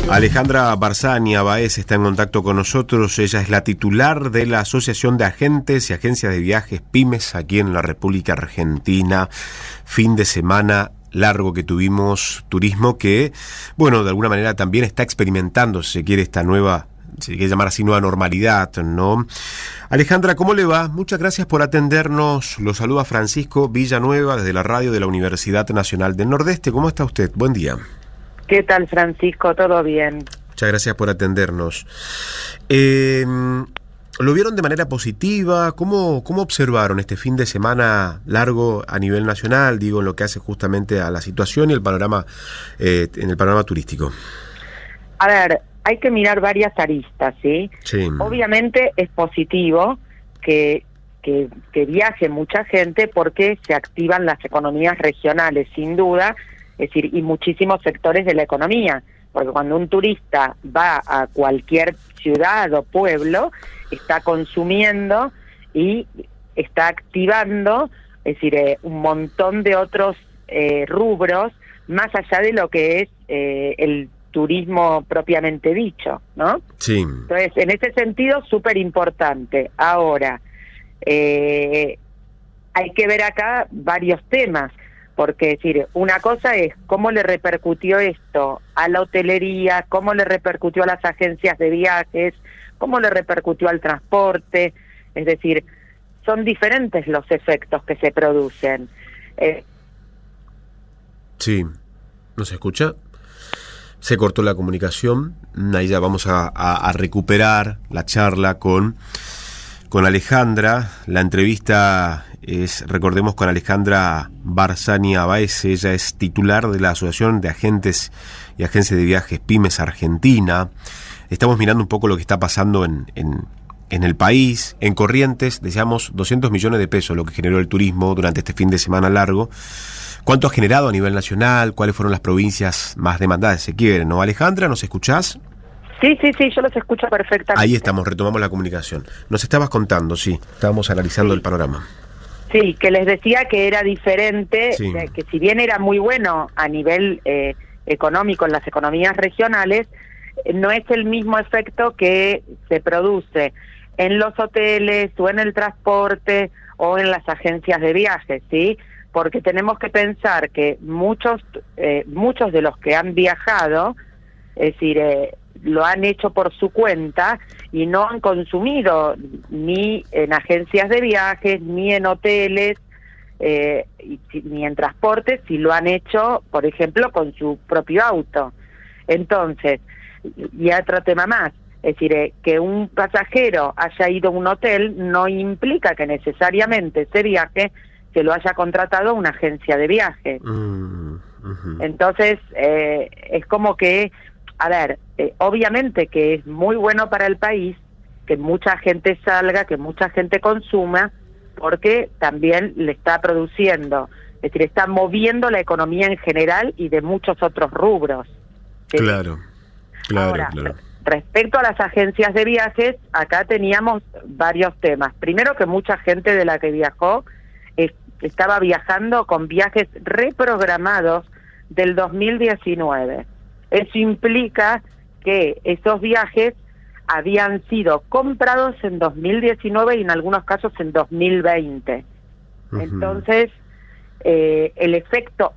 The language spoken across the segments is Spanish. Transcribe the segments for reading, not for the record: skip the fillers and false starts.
Alejandra Barzania Báez está en contacto con nosotros. Ella es la titular de la Asociación de Agentes y Agencias de Viajes PYMES aquí en la República Argentina. Fin de semana largo que tuvimos, turismo que, bueno, de alguna manera también está experimentando, si se quiere, esta nueva, si se quiere llamar así, nueva normalidad, ¿no? Alejandra, ¿cómo le va? Muchas gracias por atendernos. Lo saluda Francisco Villanueva desde la radio de la Universidad Nacional del Nordeste. ¿Cómo está usted? Buen día. ¿Qué tal, Francisco? ¿Todo bien? Muchas gracias por atendernos. ¿Lo vieron de manera positiva? ¿Cómo observaron este fin de semana largo a nivel nacional, digo, en lo que hace justamente a la situación y el panorama, en el panorama turístico? A ver, hay que mirar varias aristas, ¿sí? Sí. Obviamente es positivo que viaje mucha gente porque se activan las economías regionales, sin duda, es decir, y muchísimos sectores de la economía, porque cuando un turista va a cualquier ciudad o pueblo, está consumiendo y está activando, es decir, un montón de otros rubros, más allá de lo que es el turismo propiamente dicho, ¿no? Sí. Entonces, en ese sentido, súper importante. Ahora, hay que ver acá varios temas, porque, es decir, una cosa es cómo le repercutió esto a la hotelería, cómo le repercutió a las agencias de viajes, cómo le repercutió al transporte, es decir, son diferentes los efectos que se producen. Sí, ¿nos escucha? Se cortó la comunicación, ahí ya vamos a recuperar la charla con Alejandra. La entrevista es, recordemos, con Alejandra Barzania Báez. Ella es titular de la Asociación de Agentes y Agencias de Viajes PYMES Argentina. Estamos mirando un poco lo que está pasando en el país. En Corrientes, decíamos, 200 millones de pesos lo que generó el turismo durante este fin de semana largo. ¿Cuánto ha generado a nivel nacional? ¿Cuáles fueron las provincias más demandadas, si se quiere, ¿no? Alejandra, ¿nos escuchás? Sí, yo los escucho perfectamente. Ahí estamos, retomamos la comunicación. Nos estabas contando, sí, estábamos analizando el panorama. Sí, que les decía que era diferente, sí, que si bien era muy bueno a nivel económico en las economías regionales, no es el mismo efecto que se produce en los hoteles o en el transporte o en las agencias de viajes, ¿sí? Porque tenemos que pensar que muchos de los que han viajado, es decir, lo han hecho por su cuenta y no han consumido ni en agencias de viajes, ni en hoteles, ni en transportes, si lo han hecho, por ejemplo, con su propio auto. Entonces, y otro tema más, es decir, que un pasajero haya ido a un hotel no implica que necesariamente ese viaje se lo haya contratado una agencia de viaje. Entonces, es como que, a ver, obviamente que es muy bueno para el país que mucha gente salga, que mucha gente consuma, porque también le está produciendo, es decir, está moviendo la economía en general y de muchos otros rubros. ¿Sí? Claro. Ahora, respecto a las agencias de viajes, acá teníamos varios temas. Primero, que mucha gente de la que viajó estaba viajando con viajes reprogramados del 2019. Eso implica que esos viajes habían sido comprados en 2019 y en algunos casos en 2020. Entonces, el efecto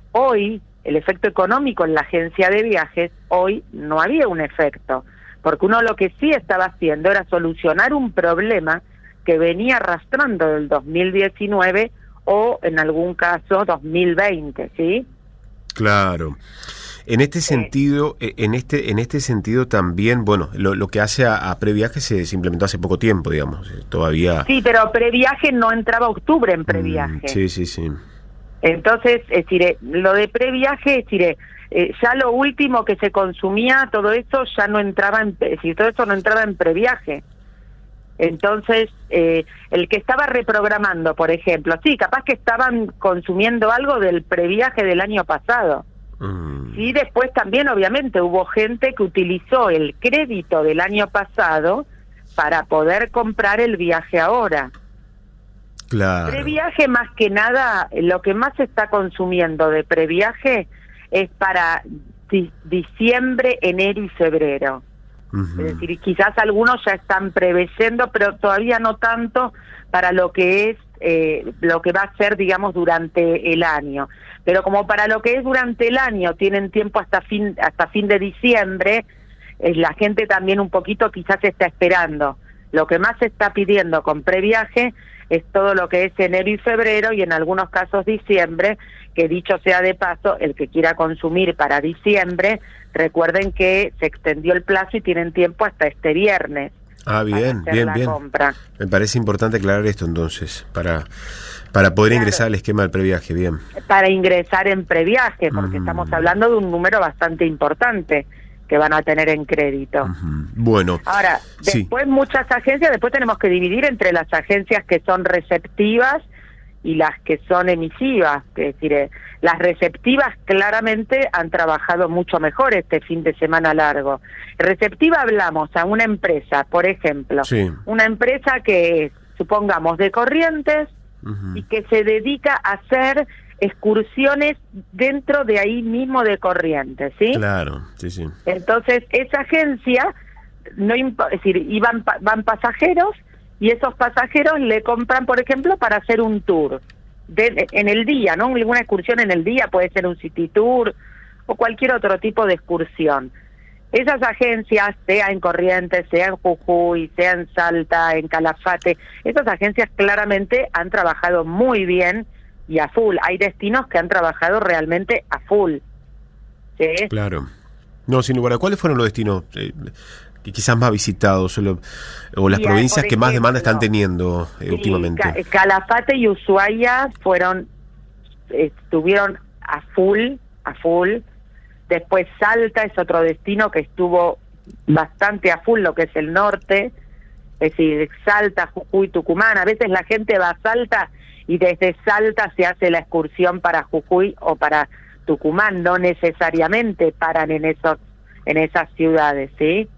económico en la agencia de viajes, hoy no había un efecto, porque uno lo que sí estaba haciendo era solucionar un problema que venía arrastrando del 2019 o en algún caso 2020, ¿sí? Claro. En este sentido, en este sentido también, bueno, lo que hace a previaje se implementó hace poco tiempo, digamos, todavía. Sí, pero previaje no entraba octubre en previaje. Sí. Entonces, es decir, lo de previaje, es decir, ya lo último que se consumía, todo eso ya no entraba es decir, todo eso no entraba en previaje. Entonces, el que estaba reprogramando, por ejemplo, sí, capaz que estaban consumiendo algo del previaje del año pasado. Sí, después también, obviamente, hubo gente que utilizó el crédito del año pasado para poder comprar el viaje ahora. Claro. Previaje, más que nada, lo que más se está consumiendo de previaje es para diciembre, enero y febrero. Ujú. Es decir, quizás algunos ya están preveyendo, pero todavía no tanto para lo que es lo que va a ser, digamos, durante el año. Pero como para lo que es durante el año tienen tiempo hasta fin de diciembre, la gente también un poquito quizás está esperando. Lo que más se está pidiendo con previaje es todo lo que es enero y febrero, y en algunos casos diciembre, que dicho sea de paso, el que quiera consumir para diciembre, recuerden que se extendió el plazo y tienen tiempo hasta este viernes. Ah, bien, para hacer bien, la bien. compra. Me parece importante aclarar esto entonces, para poder ingresar al esquema del previaje, bien. Para ingresar en previaje, porque estamos hablando de un número bastante importante que van a tener en crédito. Bueno. Ahora, después muchas agencias, después tenemos que dividir entre las agencias que son receptivas y las que son emisivas. Es decir, las receptivas claramente han trabajado mucho mejor este fin de semana largo. Receptiva hablamos a una empresa, por ejemplo, una empresa que es, supongamos, de Corrientes, y que se dedica a hacer excursiones dentro de ahí mismo de Corrientes, ¿sí? Claro, sí, sí. Entonces, esa agencia, es decir, van pasajeros, y esos pasajeros le compran, por ejemplo, para hacer un tour en el día, ¿no? Alguna excursión en el día, puede ser un city tour o cualquier otro tipo de excursión. Esas agencias, sea en Corrientes, sea en Jujuy, sea en Salta, en Calafate, esas agencias claramente han trabajado muy bien y a full. Hay destinos que han trabajado realmente a full. ¿Sí? Claro. No, sin lugar a... ¿Cuáles fueron los destinos que quizás más visitados o las provincias que más demanda están teniendo últimamente? Calafate y Ushuaia estuvieron a full. Después Salta es otro destino que estuvo bastante a full, lo que es el norte, es decir, Salta, Jujuy, Tucumán. A veces la gente va a Salta y desde Salta se hace la excursión para Jujuy o para Tucumán, no necesariamente paran en esas ciudades, ¿sí?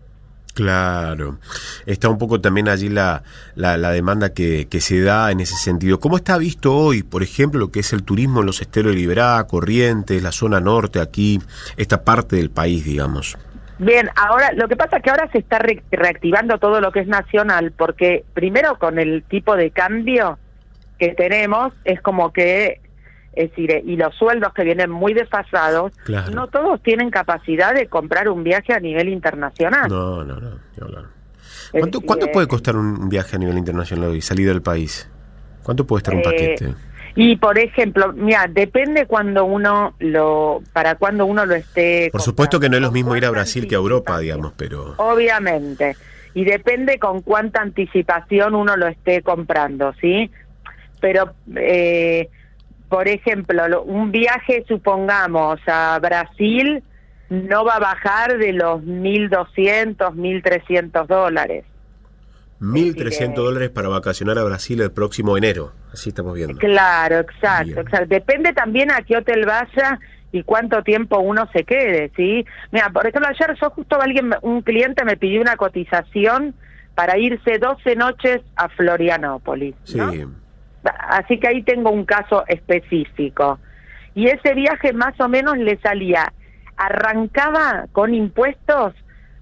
Claro. Está un poco también allí la demanda que se da en ese sentido. ¿Cómo está visto hoy, por ejemplo, lo que es el turismo en los esteros de Liberá, Corrientes, la zona norte, aquí, esta parte del país, digamos? Bien, ahora lo que pasa es que ahora se está reactivando todo lo que es nacional, porque primero con el tipo de cambio que tenemos, es como que, es decir, y los sueldos que vienen muy desfasados, claro. No todos tienen capacidad de comprar un viaje a nivel internacional. No. ¿Cuánto puede costar un viaje a nivel internacional hoy, salida del país? ¿Cuánto puede estar un paquete? Y por ejemplo, mira, depende para cuando uno lo esté Por supuesto que no es lo mismo ir a Brasil que a Europa, digamos, pero... Obviamente. Y depende con cuánta anticipación uno lo esté comprando, ¿sí? Pero... por ejemplo, un viaje, supongamos, a Brasil no va a bajar de los $1.200, $1.300. $1.300 para vacacionar a Brasil el próximo enero, así estamos viendo. Claro, exacto. Depende también a qué hotel vaya y cuánto tiempo uno se quede, ¿sí? Mira, por ejemplo, ayer un cliente me pidió una cotización para irse 12 noches a Florianópolis, ¿no? Sí. Así que ahí tengo un caso específico. Y ese viaje más o menos le arrancaba con impuestos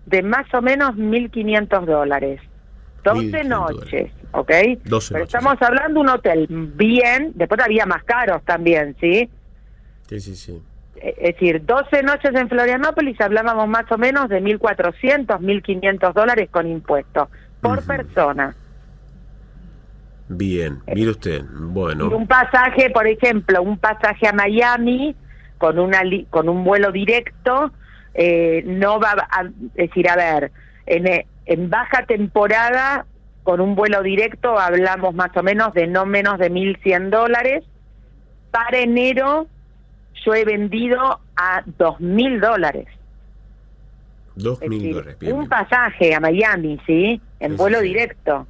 de más o menos $1.500. 12 noches, ¿ok? 12 Pero noches, estamos hablando de un hotel bien, después había más caros también, ¿sí? Sí. Es decir, 12 noches en Florianópolis hablábamos más o menos de $1.400, $1.500 con impuestos por persona. Bien, mire usted, bueno. Y un pasaje, por ejemplo, un pasaje a Miami con un vuelo directo, no va es decir, a ver, en baja temporada, con un vuelo directo hablamos más o menos de no menos de $1.100. Para enero yo he vendido a $2.000. $2.000, bien. Un pasaje a Miami, ¿sí? En vuelo directo.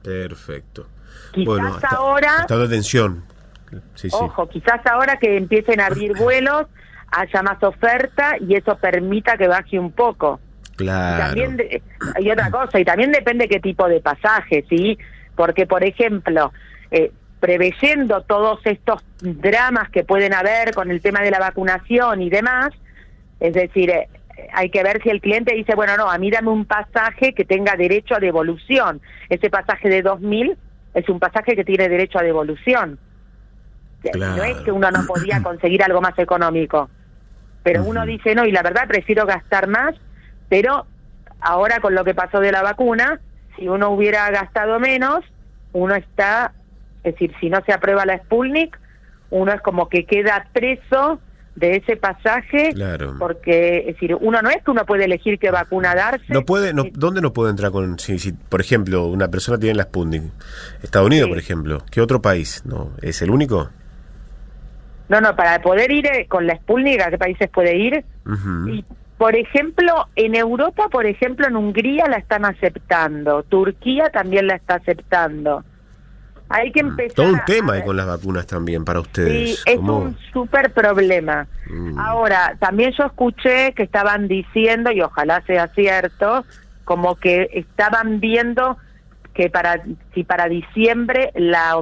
Perfecto. Quizás ahora... Está de atención. Ojo, quizás ahora que empiecen a abrir vuelos, haya más oferta y eso permita que baje un poco. Claro. Y otra cosa, y también depende qué tipo de pasaje, ¿sí? Porque, por ejemplo, preveyendo todos estos dramas que pueden haber con el tema de la vacunación y demás, Es decir, hay que ver si el cliente dice, bueno, no, a mí dame un pasaje que tenga derecho a devolución. Ese pasaje de 2.000 es un pasaje que tiene derecho a devolución. Claro. No es que uno no podía conseguir algo más económico, pero uno dice, no, y la verdad prefiero gastar más, pero ahora con lo que pasó de la vacuna, si uno hubiera gastado menos, uno está, es decir, si no se aprueba la Sputnik, uno es como que queda preso de ese pasaje, Claro. porque, es decir, uno no es que uno puede elegir qué vacuna darse. No puede, ¿dónde no puede entrar con, si por ejemplo, una persona tiene la Sputnik? Estados Unidos, Sí. por ejemplo. ¿Qué otro país? ¿No? ¿Es el único? No, para poder ir con la Sputnik, ¿a qué países puede ir? Ujú. Y, por ejemplo, en Europa, por ejemplo, en Hungría la están aceptando, Turquía también la está aceptando. Hay que empezar Todo un tema a hay con las vacunas también para Sí, ustedes. es ¿Cómo? un súper problema. Ahora, también yo escuché que estaban diciendo, y ojalá sea cierto, como que estaban viendo que si para diciembre la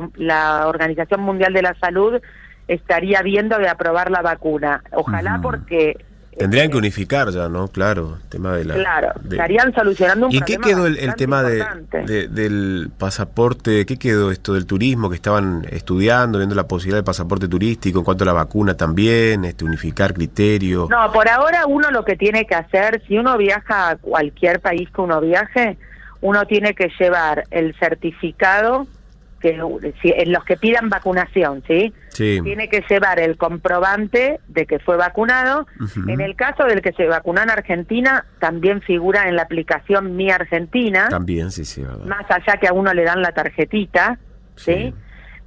Organización Mundial de la Salud estaría viendo de aprobar la vacuna. Ojalá porque... Tendrían que unificar ya, ¿no? Claro, tema de la... Claro, estarían solucionando un ¿Y problema qué quedó el bastante tema importante. del pasaporte? ¿Qué quedó esto del turismo que estaban estudiando, viendo la posibilidad del pasaporte turístico en cuanto a la vacuna también, unificar criterio? No, por ahora uno lo que tiene que hacer, si uno viaja a cualquier país que uno viaje, uno tiene que llevar el certificado en los que pidan vacunación, ¿sí? Sí. Tiene que llevar el comprobante de que fue vacunado. Ujú. En el caso del que se vacunó en Argentina, también figura en la aplicación Mi Argentina, También, sí, verdad. más allá que a uno le dan la tarjetita, ¿sí? Sí.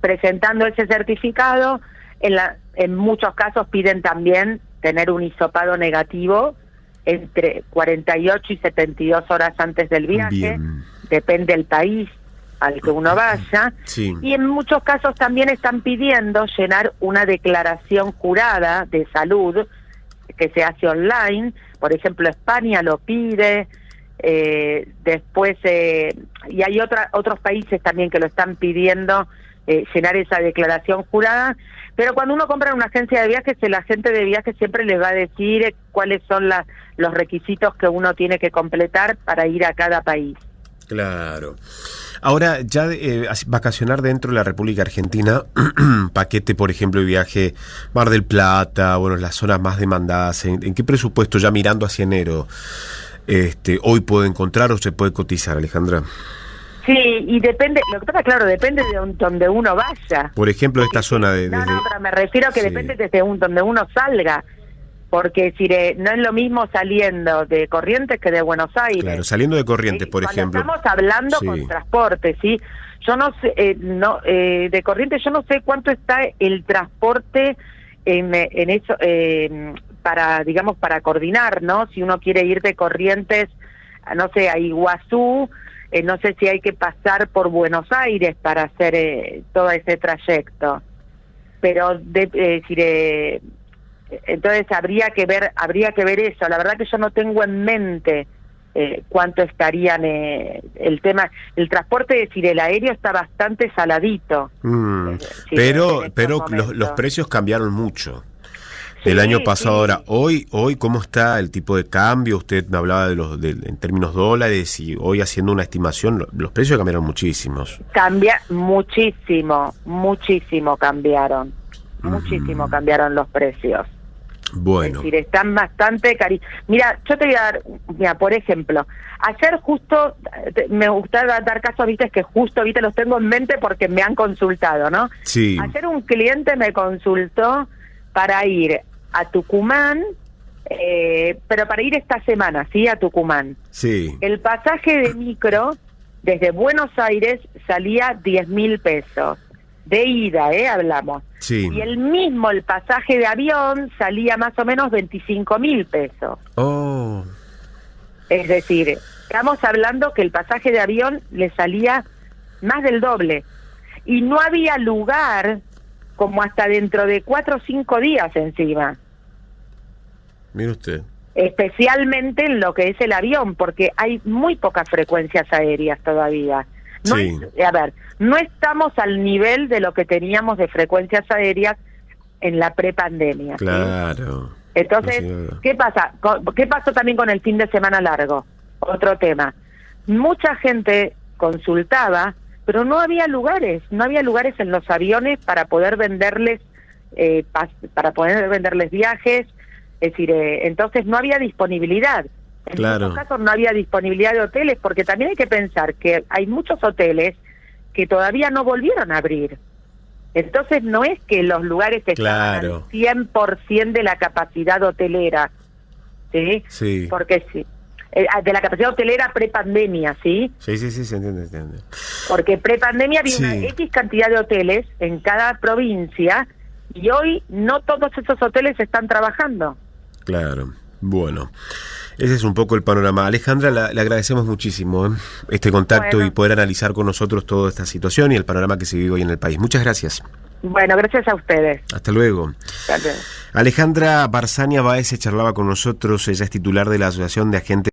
Presentando ese certificado, en muchos casos piden también tener un hisopado negativo entre 48 y 72 horas antes del viaje, Bien. depende del país al que uno vaya, Sí. y en muchos casos también están pidiendo llenar una declaración jurada de salud que se hace online. Por ejemplo, España lo pide, después y hay otros países también que lo están pidiendo, llenar esa declaración jurada. Pero cuando uno compra en una agencia de viajes, el agente de viajes siempre les va a decir cuáles son los requisitos que uno tiene que completar para ir a cada país. Claro. Ahora, ya vacacionar dentro de la República Argentina, paquete, por ejemplo, de viaje Mar del Plata, bueno, las zonas más demandadas, ¿en qué presupuesto ya mirando hacia enero hoy puede encontrar o se puede cotizar, Alejandra? Sí, y depende, lo que pasa, claro, depende de donde uno vaya. Por ejemplo, esta zona de... No, pero me refiero a que Sí. depende desde donde uno salga. Porque si no es lo mismo saliendo de Corrientes que de Buenos Aires. Claro, saliendo de Corrientes, por Cuando ejemplo. estamos hablando Sí. con transporte, ¿sí? Yo no sé, de Corrientes yo no sé cuánto está el transporte en eso, para coordinar, ¿no? Si uno quiere ir de Corrientes, no sé, a Iguazú, no sé si hay que pasar por Buenos Aires para hacer todo ese trayecto. Pero, entonces habría que ver eso. La verdad que yo no tengo en mente cuánto estarían el transporte, es decir, el aéreo está bastante saladito. Pero en estos los momentos. precios cambiaron mucho del Sí, año pasado. sí. Ahora, hoy ¿cómo está el tipo de cambio? Usted me hablaba en términos dólares, y hoy haciendo una estimación, los precios cambiaron muchísimos. Cambia muchísimo cambiaron. Muchísimo cambiaron los precios. Bueno, Es decir, están bastante Mira, yo te voy a dar, por ejemplo, ayer justo, me gusta dar casos, viste, es que justo, viste, los tengo en mente porque me han consultado, ¿no? sí, Ayer un cliente me consultó para ir a Tucumán, pero para ir esta semana, ¿sí? A Tucumán. sí. El pasaje de micro desde Buenos Aires salía 10.000 pesos. De ida, hablamos. Sí. Y el pasaje de avión salía más o menos 25.000 pesos. Oh, Es decir, estamos hablando que el pasaje de avión le salía más del doble. Y no había lugar como hasta dentro de 4 o 5 días encima. mire usted. Especialmente en lo que es el avión, porque hay muy pocas frecuencias aéreas todavía. No Sí. no estamos al nivel de lo que teníamos de frecuencias aéreas en la prepandemia. ¿sí? Claro. Entonces, ¿qué pasa? ¿Qué pasó también con el fin de semana largo? Otro tema. Mucha gente consultaba, pero no había lugares en los aviones para poder venderles viajes, es decir, entonces no había disponibilidad. En muchos casos no había disponibilidad de hoteles, porque también hay que pensar que hay muchos hoteles que todavía no volvieron a abrir. Entonces no es que los lugares estaban al 100% de la capacidad hotelera, ¿sí? Sí. Porque sí, de la capacidad hotelera prepandemia, ¿sí? Sí, se entiende. Porque prepandemia había una X cantidad de hoteles en cada provincia y hoy no todos esos hoteles están trabajando. Claro, bueno. Ese es un poco el panorama. Alejandra, le agradecemos muchísimo este contacto y poder analizar con nosotros toda esta situación y el panorama que se vive hoy en el país. Muchas gracias. Bueno, gracias a ustedes. Hasta luego. Alejandra Barzania Báez se charlaba con nosotros. Ella es titular de la Asociación de Agentes